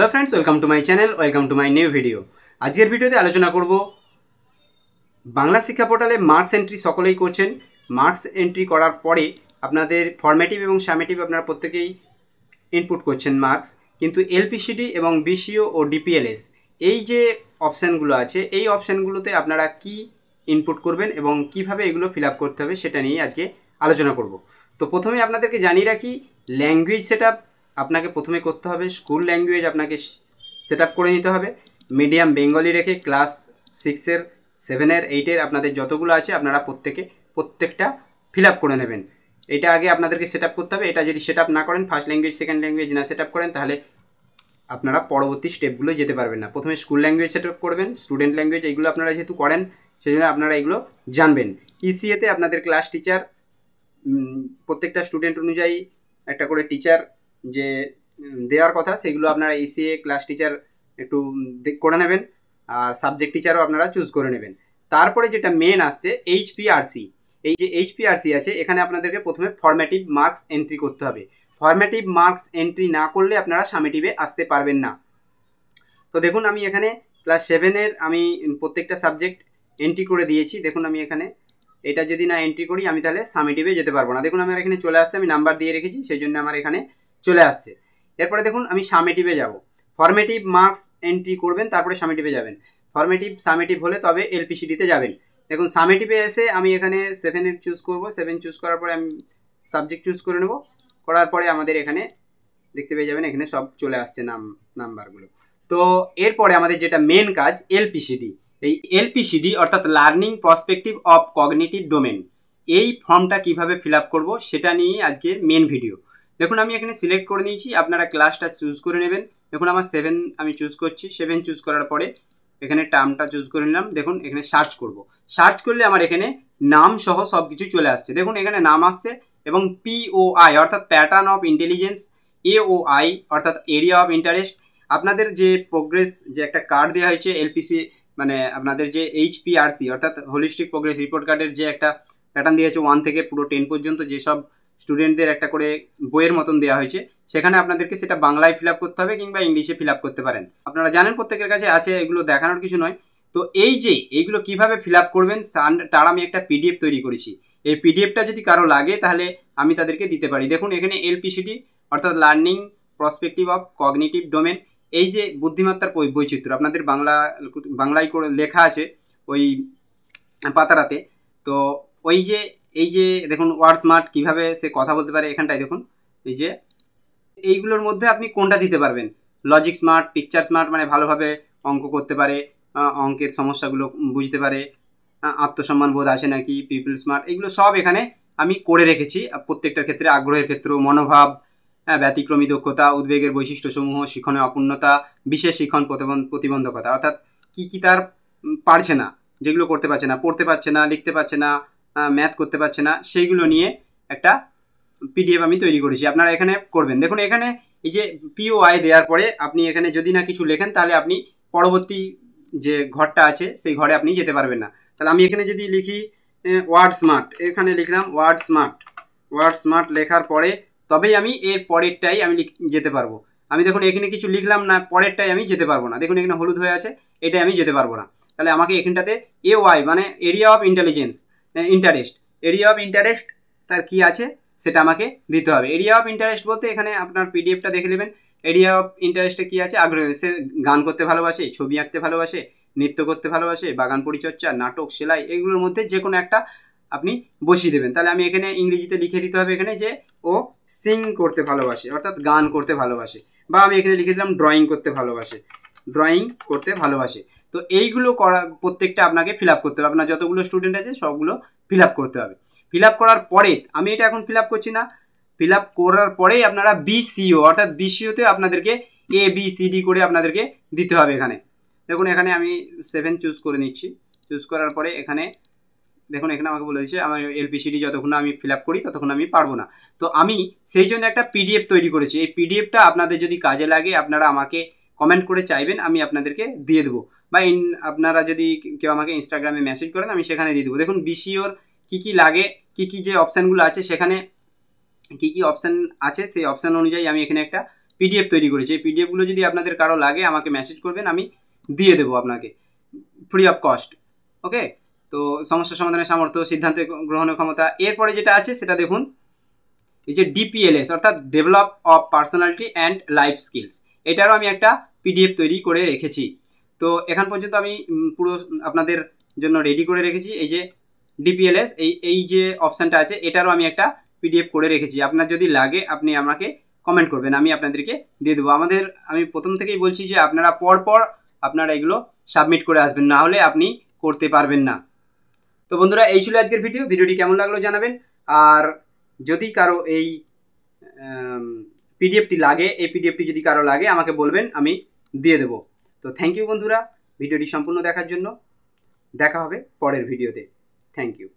Hello friends, welcome to my channel, welcome to my new video. আজকের ভিডিওতে আলোচনা করব বাংলা শিক্ষা পোর্টালে মার্কস এন্ট্রি সকলেই করছেন। মার্কস এন্ট্রি করার পরে আপনাদের ফরম্যাটিভ এবং সামেটিভ আপনারা প্রত্যেকেই ইনপুট করছেন মার্কস, কিন্তু এলপিসিডি এবং বিসিও ও ডিপিএলএস এই যে অপশানগুলো আছে এই অপশানগুলোতে আপনারা কি ইনপুট করবেন এবং কিভাবে এগুলো ফিল আপ করতে হবে সেটা নিয়ে আজকে আলোচনা করব। তো প্রথমে আপনাদেরকে জানিয়ে রাখি, ল্যাঙ্গুয়েজ সেট আপনাকে প্রথমে করতে হবে। স্কুল ল্যাঙ্গুয়েজ আপনাকে সেট করে নিতে হবে। মিডিয়াম বেঙ্গলি রেখে ক্লাস 6-এর 7-এর 8-এর আপনাদের যতগুলো আছে আপনারা প্রত্যেকটা ফিল আপ করে নেবেন। এটা আগে আপনাদেরকে সেট করতে হবে। এটা যদি সেট না করেন, ফার্স্ট ল্যাঙ্গুয়েজ সেকেন্ড ল্যাঙ্গুয়েজ না সেট করেন, তাহলে আপনারা পরবর্তী স্টেপগুলো যেতে পারবেন না। প্রথমে স্কুল ল্যাঙ্গুয়েজ সেট করবেন, স্টুডেন্ট ল্যাঙ্গুয়েজ, এইগুলো আপনারা যেহেতু করেন সেই জন্য আপনারা এগুলো জানবেন। ইসিএতে আপনাদের ক্লাস টিচার প্রত্যেকটা স্টুডেন্ট অনুযায়ী একটা করে টিচার যে দেওয়ার কথা সেগুলো আপনারা ইসিএ ক্লাস টিচার একটু করে নেবেন, আর সাবজেক্ট টিচারও আপনারা চুজ করে নেবেন। তারপরে যেটা মেন আসছে এইচপিআরসি। এই যে এইচপিআরসি আছে এখানে আপনাদেরকে প্রথমে ফরম্যাটিভ মার্কস এন্ট্রি করতে হবে। ফরম্যাটিভ মার্কস এন্ট্রি না করলে আপনারা সামেটিভে আসতে পারবেন না। তো দেখুন, আমি এখানে ক্লাস 7-এর আমি প্রত্যেকটা সাবজেক্ট এন্ট্রি করে দিয়েছি। দেখুন আমি এখানে এটা যদি না এন্ট্রি করি আমি তাহলে সামেটিভে যেতে পারবো না। দেখুন আমার এখানে চলে আসছে, আমি নাম্বার দিয়ে রেখেছি সেই জন্য আমার এখানে চলে আসছে। এরপরে দেখুন আমি সামেটিভে যাব। ফরম্যাটিভ মার্কস এন্ট্রি করবেন, তারপরে সামেটিভে যাবেন। সামেটিভ হলে তবে এলপিসিডিতে যাবেন। দেখুন সামেটিভে এসে আমি এখানে 7-এর চুজ করব। 7 চুজ করার পরে আমি সাবজেক্ট চুজ করে নেব। করার পরে আমাদের এখানে দেখতে পেয়ে যাবেন এখানে সব চলে আসছে নাম্বারগুলো। তো এরপরে আমাদের যেটা মেন কাজ এলপিসিডি। এই এলপিসিডি অর্থাৎ learning perspective of cognitive domain, এই ফর্মটা কিভাবে ফিল আপ করবো সেটা নিয়েই আজকের মেন ভিডিও। দেখুন আমি এখানে সিলেক্ট করে নিয়েছি, আপনারা ক্লাসটা চুজ করে নেবেন। দেখুন আমার 7 আমি চুজ করছি। 7 চুজ করার পরে এখানে টার্মটা চুজ করে নিলাম। দেখুন এখানে সার্চ করব। সার্চ করলে আমার এখানে নাম সহ সব কিছু চলে আসছে। দেখুন এখানে নাম আসছে এবং পিওআই অর্থাৎ প্যাটার্ন অফ ইন্টেলিজেন্স, এওআই অর্থাৎ এরিয়া অফ ইন্টারেস্ট। আপনাদের যে প্রোগ্রেস যে একটা কার্ড দেওয়া হয়েছে এলপিসি মানে আপনাদের যে এইচপিআরসি অর্থাৎ হোলিস্টিক প্রোগ্রেস রিপোর্ট কার্ডের যে একটা প্যাটার্ন দিয়েছে 1 থেকে পুরো 10 পর্যন্ত যেসব স্টুডেন্টদের একটা করে বইয়ের মতন দেওয়া হয়েছে, সেখানে আপনাদেরকে সেটা বাংলায় ফিল আপ করতে হবে কিংবা ইংলিশে ফিল আপ করতে পারেন। আপনারা জানেন প্রত্যেকের কাছে আছে, এগুলো দেখানোর কিছু নয়। তো এই যে এইগুলো কিভাবে ফিল আপ করবেন তার আমি একটা পিডিএফ তৈরি করেছি। এই পিডিএফটা যদি কারো লাগে তাহলে আমি তাদেরকে দিতে পারি। দেখুন এখানে এলপিসিডি অর্থাৎ learning perspective of cognitive domain, এই যে বুদ্ধিমত্তার বৈচিত্র্য আপনাদের বাংলায় করে লেখা আছে ওই পাতারাতে। তো এই যে দেখুন ওয়ার্ড স্মার্ট কীভাবে সে কথা বলতে পারে, এখানটায় দেখুন এই যে এইগুলোর মধ্যে আপনি কোনটা দিতে পারবেন। লজিক স্মার্ট, পিকচার স্মার্ট মানে ভালোভাবে অঙ্ক করতে পারে, অঙ্কের সমস্যাগুলো বুঝতে পারে, আত্মসম্মান বোধ আছে নাকি, পিপল স্মার্ট, এগুলো সব এখানে আমি করে রেখেছি। প্রত্যেকটার ক্ষেত্রে আগ্রহের ক্ষেত্র, মনোভাব, ব্যতিক্রমী দক্ষতা, উদ্বেগের বৈশিষ্ট্যসমূহ, শিক্ষণের অপূর্ণতা, বিশেষ শিক্ষণ প্রতিবন্ধকতা অর্থাৎ কী তার পারছে না, যেগুলো করতে পারছে না, পড়তে পারছে না, লিখতে পারছে না, ম্যাথ করতে পারছে না, সেইগুলো নিয়ে একটা পিডিএফ আমি তৈরি করেছি। আপনারা এখানে করবেন। দেখুন এখানে এই যে পিওআই দেওয়ার পরে আপনি এখানে যদি না কিছু লেখেন তাহলে আপনি পরবর্তী যে ঘরটা আছে সেই ঘরে আপনি যেতে পারবেন না। তাহলে আমি এখানে যদি লিখি ওয়ার্ড স্মার্ট, এখানে লিখলাম ওয়ার্ড স্মার্ট লেখার পরে তবেই আমি এর পরেরটাই আমি যেতে পারবো। আমি দেখুন এখানে কিছু লিখলাম না, পরেরটাই আমি যেতে পারবো না। দেখুন এখানে হলুদ হয়ে আছে, এটাই আমি যেতে পারবো না। তাহলে আমাকে এখানটাতে এওআই মানে এরিয়া অফ ইন্টারেস্ট তার কি আছে সেটা আমাকে দিতে হবে। এরিয়া অফ ইন্টারেস্ট বলতে এখানে আপনার পিডিএফটা দেখে নেবেন। এরিয়া অফ ইন্টারেস্টে কী আছে, আগ্রহ, সে গান করতে ভালোবাসে, ছবি আঁকতে ভালোবাসে, নৃত্য করতে ভালোবাসে, বাগান পরিচর্যা, নাটক, সেলাই, এগুলোর মধ্যে যে কোনো একটা আপনি বসিয়ে দেবেন। তাহলে আমি এখানে ইংরেজিতে লিখে দিতে হবে এখানে যে ও সিং করতে ভালোবাসে অর্থাৎ গান করতে ভালোবাসে, বা আমি এখানে লিখে দিলাম ড্রয়িং করতে ভালোবাসে। তো এইগুলো করা প্রত্যেকটা আপনাকে ফিল আপ করতে হবে। আপনার যতগুলো স্টুডেন্ট আছে সবগুলো ফিল আপ করতে হবে। ফিল আপ করার পরে আমি এটা এখন ফিল আপ করছি না, ফিল আপ করার পরেই আপনারা বিসিও অর্থাৎ বিসিওতে আপনাদেরকে ABCD করে আপনাদেরকে দিতে হবে। এখানে দেখুন এখানে আমি 7 চুজ করে নিচ্ছি। চুজ করার পরে এখানে দেখুন এখানে আমাকে বলে দিচ্ছে আমার এলপিসিডি যতক্ষণ আমি ফিল আপ করি ততক্ষণ আমি পারবো না। তো আমি সেই জন্য একটা পিডিএফ তৈরি করেছি। এই পিডিএফটা আপনাদের যদি কাজে লাগে আপনারা আমাকে কমেন্ট করে চাইবেন, আমি আপনাদেরকে দিয়ে দেবো, বা আপনারা যদি কেউ আমাকে ইনস্টাগ্রামে মেসেজ করেন আমি সেখানে দিয়ে দেবো। দেখুন বিসিওর কী লাগে, কী যে অপশানগুলো আছে, সেখানে কী অপশান আছে সেই অপশান অনুযায়ী আমি এখানে একটা পিডিএফ তৈরি করেছি। এই পিডিএফগুলো যদি আপনাদের কারো লাগে আমাকে মেসেজ করবেন, আমি দিয়ে দেবো আপনাকে ফ্রি অফ কস্ট। ওকে, তো সমস্যা সমাধানের সামর্থ্য, সিদ্ধান্ত গ্রহণের ক্ষমতা। এরপরে যেটা আছে সেটা দেখুন, এই যে ডিপিএলএস অর্থাৎ develop of personality and life skills, এটারও আমি একটা পিডিএফ তৈরি করে রেখেছি। তো এখন পর্যন্ত আমি পুরো আপনাদের জন্য রেডি করে রেখেছি। এই যে ডিপিএলএস এই যে অপশানটা আছে এটারও আমি একটা পিডিএফ করে রেখেছি। আপনার যদি লাগে আপনি আমাকে কমেন্ট করবেন, আমি আপনাদেরকে দিয়ে দেবো। আমি প্রথম থেকেই বলছি যে আপনারা পরপর আপনারা এগুলো সাবমিট করে আসবেন, না হলে আপনি করতে পারবেন না। তো বন্ধুরা, এই ছিল আজকের ভিডিওটি কেমন লাগলো জানাবেন। আর যদি কারো এই পিডিএফটি লাগে, এই পিডিএফটি যদি কারো লাগে আমাকে বলবেন, আমি দিয়ে দেবো। তো থ্যাংক ইউ বন্ধুরা ভিডিওটি সম্পূর্ণ দেখার জন্য। দেখা হবে পরের ভিডিওতে। Thank you.